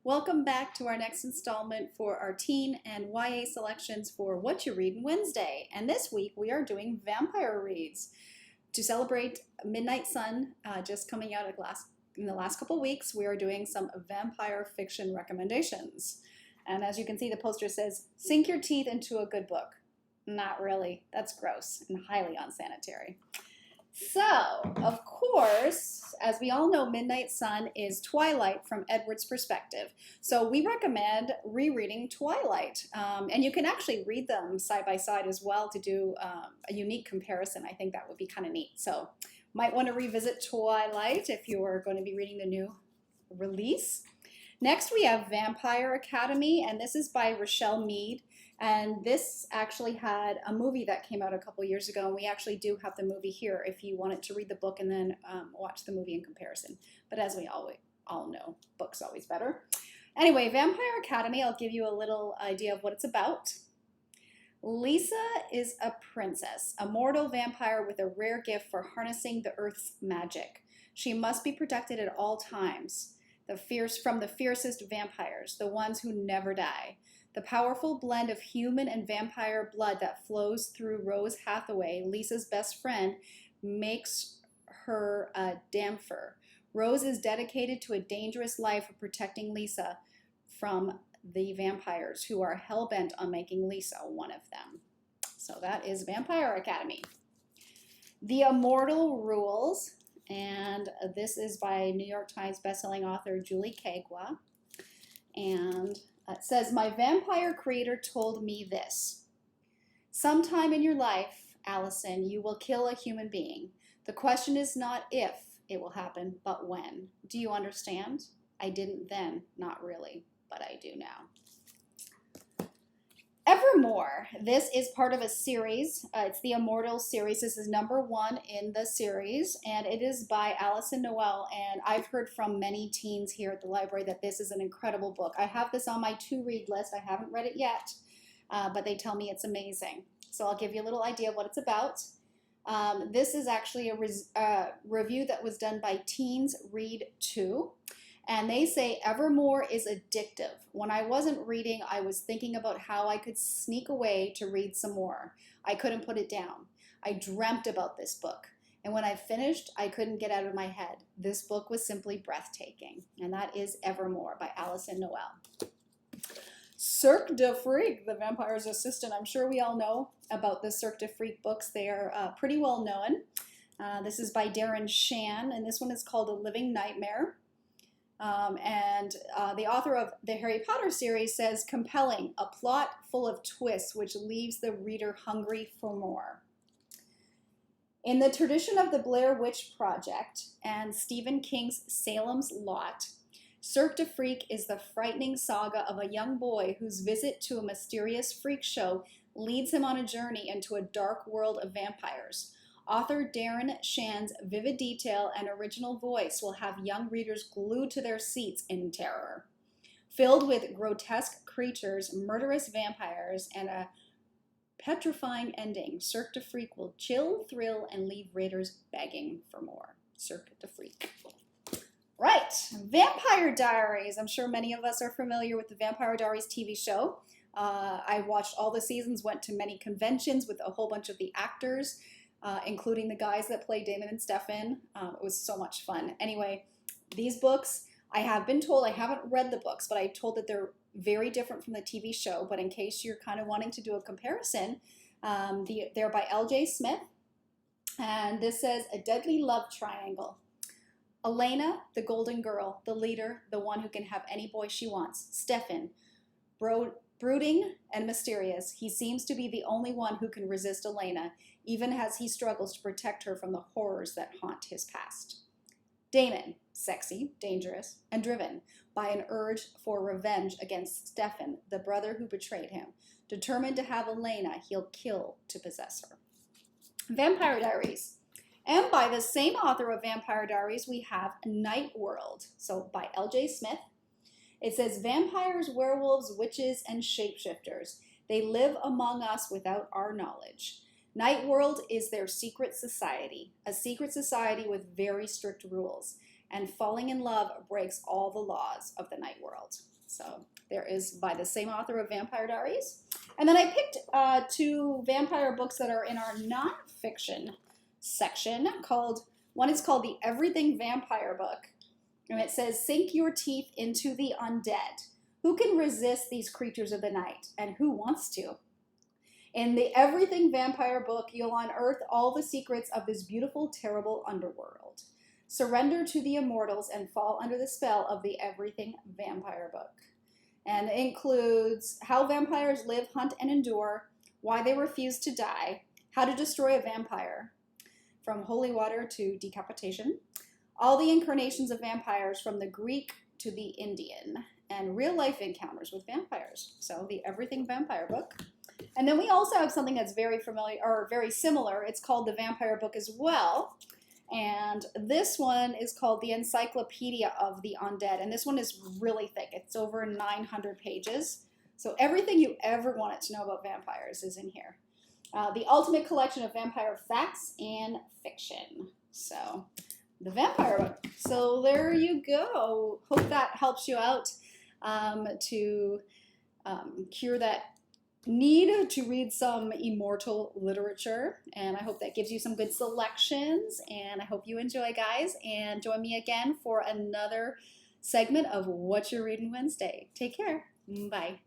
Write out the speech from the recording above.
Welcome back to our next installment for our teen and YA selections for Whatcha Reading Wednesday. And this week we are doing vampire reads. To celebrate Midnight Sun just coming out in the last couple weeks, we are doing some vampire fiction recommendations. And as you can see, the poster says, "Sink your teeth into a good book." Not really. That's gross and highly unsanitary. So, of course, as we all know, Midnight Sun is Twilight from Edward's perspective. So we recommend rereading Twilight. And you can actually read them side by side as well to do a unique comparison. I think that would be kind of neat. So might want to revisit Twilight if you are going to be reading the new release. Next, we have Vampire Academy, and this is by Rochelle Mead. And this actually had a movie that came out a couple years ago, and we actually do have the movie here if you wanted to read the book and then watch the movie in comparison. But as we all know, book's always better. Anyway, Vampire Academy, I'll give you a little idea of what it's about. Lisa is a princess, a mortal vampire with a rare gift for harnessing the earth's magic. She must be protected at all times from the fiercest vampires, the ones who never die. The powerful blend of human and vampire blood that flows through Rose Hathaway, Lisa's best friend, makes her a damper. Rose is dedicated to a dangerous life of protecting Lisa from the vampires who are hell-bent on making Lisa one of them. So that is Vampire Academy. The Immortal Rules, and this is by New York Times bestselling author Julie Kagwa. And it says, "My vampire creator told me this. Sometime in your life, Allison, you will kill a human being. The question is not if it will happen, but when. Do you understand? I didn't then, not really, but I do now." Evermore. This is part of a series. It's the Immortal series. This is number 1 in the series, and it is by Alison Noel. And I've heard from many teens here at the library that this is an incredible book. I have this on my to-read list. I haven't read it yet, but they tell me it's amazing. So I'll give you a little idea of what it's about. This is actually a review that was done by Teens Read 2. And they say Evermore is addictive. When I wasn't reading, I was thinking about how I could sneak away to read some more. I couldn't put it down. I dreamt about this book. And when I finished, I couldn't get out of my head. This book was simply breathtaking. And that is Evermore by Alison Noel. Cirque du Freak, the vampire's assistant. I'm sure we all know about the Cirque du Freak books. They are pretty well known. This is by Darren Shan, and this one is called A Living Nightmare. The author of the Harry Potter series says, compelling, a plot full of twists which leaves the reader hungry for more. In the tradition of the Blair Witch Project and Stephen King's Salem's Lot, Cirque du Freak is the frightening saga of a young boy whose visit to a mysterious freak show leads him on a journey into a dark world of vampires. Author Darren Shan's vivid detail and original voice will have young readers glued to their seats in terror. Filled with grotesque creatures, murderous vampires, and a petrifying ending, Cirque du Freak will chill, thrill, and leave readers begging for more. Cirque du Freak. Right, Vampire Diaries. I'm sure many of us are familiar with the Vampire Diaries TV show. I watched all the seasons, went to many conventions with a whole bunch of the actors, including the guys that play Damon and Stefan. It was so much fun. Anyway, these books, I have been told, I haven't read the books, but I'm told that they're very different from the TV show. But in case you're kind of wanting to do a comparison, they're by L.J. Smith. And this says, a deadly love triangle. Elena, the golden girl, the leader, the one who can have any boy she wants. Stefan, brooding and mysterious, he seems to be the only one who can resist Elena, even as he struggles to protect her from the horrors that haunt his past. Damon, sexy, dangerous, and driven by an urge for revenge against Stefan, the brother who betrayed him. Determined to have Elena, he'll kill to possess her. Vampire Diaries. And by the same author of Vampire Diaries, we have Night World, so by L.J. Smith. It says, vampires, werewolves, witches, and shapeshifters. They live among us without our knowledge. Night World is their secret society, a secret society with very strict rules. and falling in love breaks all the laws of the night world. So there is by the same author of Vampire Diaries. And then I picked two vampire books that are in our nonfiction section. One is called The Everything Vampire Book. And it says, sink your teeth into the undead. Who can resist these creatures of the night? And who wants to? In the Everything Vampire Book, you'll unearth all the secrets of this beautiful, terrible underworld. Surrender to the immortals and fall under the spell of the Everything Vampire Book. And it includes how vampires live, hunt, and endure, why they refuse to die, how to destroy a vampire, from holy water to decapitation, all the incarnations of vampires from the Greek to the Indian, and real-life encounters with vampires. So the Everything Vampire Book. And then we also have something that's very familiar or very similar. It's called the Vampire Book as well. And this one is called the Encyclopedia of the Undead. And this one is really thick. It's over 900 pages. So everything you ever wanted to know about vampires is in here. The ultimate collection of vampire facts and fiction. So the Vampire Book. So there you go. Hope that helps you out to cure that need to read some immortal literature, and I hope that gives you some good selections, and I hope you enjoy, guys, and join me again for another segment of Whatcha Reading Wednesday. Take care. Bye.